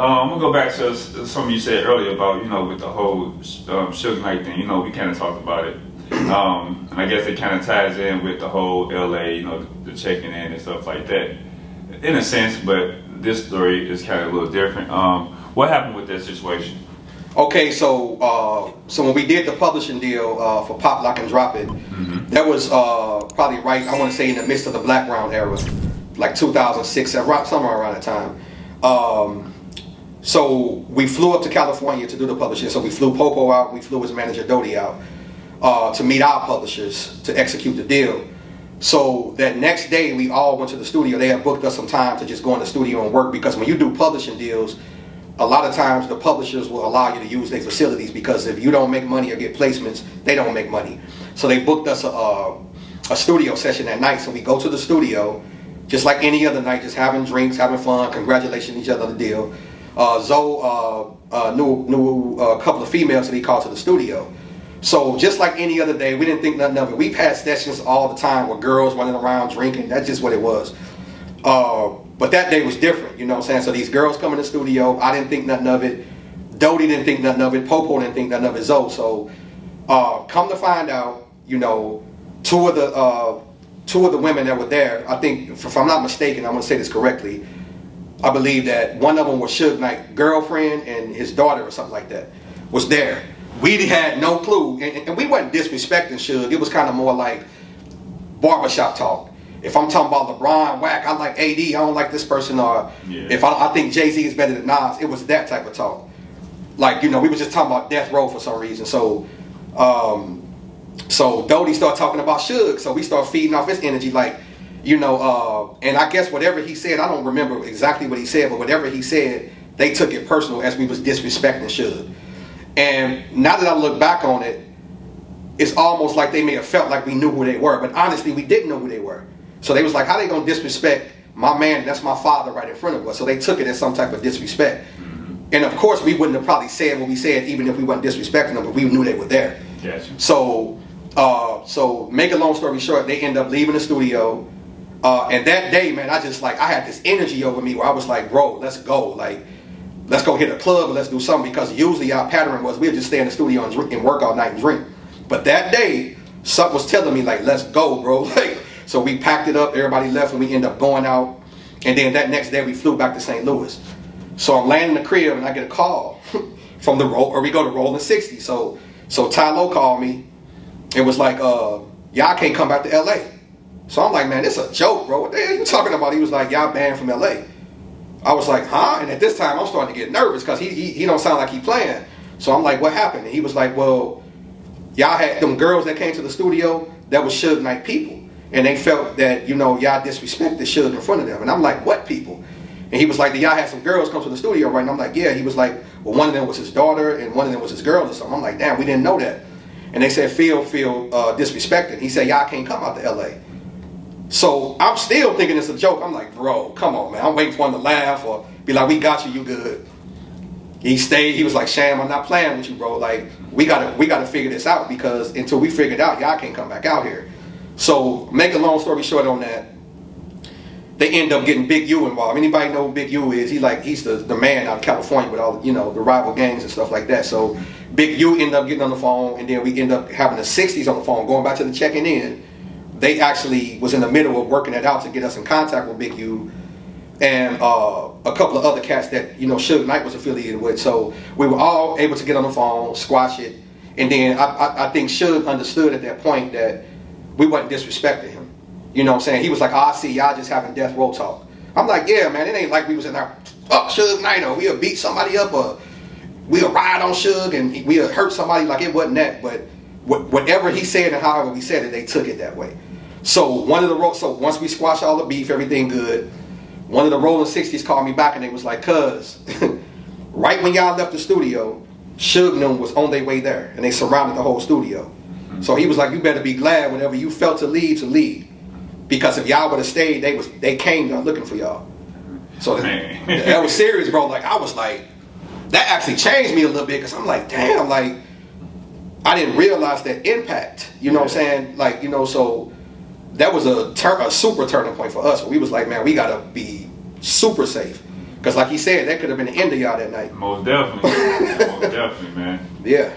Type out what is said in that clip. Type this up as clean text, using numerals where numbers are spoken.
I'm gonna go back to something you said earlier about, with the whole Suge Knight thing. We kind of talked about it. And I guess it kind of ties in with the whole LA, the checking in and stuff like that, in a sense. But this story is kind of a little different. What happened with that situation? Okay, so when we did the publishing deal for Pop Lock and Drop It, that was probably right, I want to say in the midst of the Black Brown era, like 2006, somewhere around that time. So we flew up to California to do the publishing. So we flew Popo out, we flew his manager Dodie out to meet our publishers to execute the deal. So that next day we all went to the studio. They had booked us some time to just go in the studio and work, because when you do publishing deals, a lot of times the publishers will allow you to use their facilities, because if you don't make money or get placements, they don't make money. So they booked us a studio session that night. So we go to the studio, just like any other night, just having drinks, having fun, congratulating each other on the deal. Zoe knew a couple of females that he called to the studio. So just like any other day, we didn't think nothing of it. We've had sessions all the time with girls running around drinking. That's just what it was. But that day was different, you know what I'm saying? So these girls come in the studio. I didn't think nothing of it. Dodie didn't think nothing of it. Popo didn't think nothing of it. Zoe. So come to find out, two of the women that were there, I think, if I'm not mistaken, I'm going to say this correctly, I believe that one of them was Suge Knight's girlfriend and his daughter or something like that was there. We had no clue, and we wasn't disrespecting Suge. It was kind of more like barbershop talk. If I'm talking about LeBron, whack, I like AD, I don't like this person, or if I think Jay-Z is better than Nas, it was that type of talk. Like, we was just talking about death row for some reason. So Dodie started talking about Suge, so we started feeding off his energy, like, and I guess whatever he said, I don't remember exactly what he said, but whatever he said, they took it personal as we was disrespecting Suge. And now that I look back on it, it's almost like they may have felt like we knew who they were, but honestly, we didn't know who they were. So they was like, how they gonna disrespect my man? That's my father right in front of us. So they took it as some type of disrespect. And of course, we wouldn't have probably said what we said, even if we weren't disrespecting them, but we knew they were there. Gotcha. So make a long story short, they end up leaving the studio. And that day, man, I had this energy over me where I was like, bro, let's go. Like, let's go hit a club and let's do something, because usually our pattern was we'd just stay in the studio and drink and work all night and drink. But that day, something was telling me, like, let's go, bro. Like, so we packed it up, everybody left, and we ended up going out. And then that next day, we flew back to St. Louis. So I'm landing in the crib, and I get a call from we go to Rolling 60. So Tylo called me and was like, y'all can't come back to LA. So I'm like, man, this a joke, bro. What the hell are you talking about? He was like, y'all banned from LA. I was like, huh? And at this time, I'm starting to get nervous, because he don't sound like he playing. So I'm like, what happened? And he was like, well, y'all had them girls that came to the studio that was Suge Knight people. And they felt that, y'all disrespected Suge in front of them. And I'm like, what people? And he was like, y'all had some girls come to the studio, right? And I'm like, yeah. He was like, well, one of them was his daughter and one of them was his girl or something. I'm like, damn, we didn't know that. And they said, feel disrespected. He said, y'all can't come out to LA. So I'm still thinking it's a joke. I'm like, bro, come on, man. I'm waiting for him to laugh or be like, we got you, you good. He stayed. He was like, Sham, I'm not playing with you, bro. Like, we gotta figure this out, because until we figure it out, y'all can't come back out here. So make a long story short on that, they end up getting Big U involved. Anybody know who Big U is? He's the man out of California with all, the rival gangs and stuff like that. So Big U ended up getting on the phone, and then we end up having the 60s on the phone, going back to the checking in. They actually was in the middle of working it out to get us in contact with Big U and a couple of other cats that, Suge Knight was affiliated with. So we were all able to get on the phone, squash it. And then I think Suge understood at that point that we wasn't disrespecting him. You know what I'm saying? He was like, I see y'all just having death row talk. I'm like, yeah, man, it ain't like we was in our, Suge Knight, or we'll beat somebody up, or we'll ride on Suge and we'll hurt somebody. Like, it wasn't that. But whatever he said and however we said it, they took it that way. So once we squashed all the beef, everything good, one of the Rolling 60s called me back and they was like, cuz, right when y'all left the studio, Suge and them was on their way there, and they surrounded the whole studio. So he was like, you better be glad whenever you felt to leave, because if y'all would have stayed, they came there looking for y'all. So that was serious, bro. Like, I was like, that actually changed me a little bit, because I'm like, damn, like, I didn't realize that impact. You know what I'm saying? Like, so that was a super turning point for us. We was like, man, we gotta be super safe, Because like he said, that could have been the end of y'all that night. Most definitely. Most definitely, man. Yeah.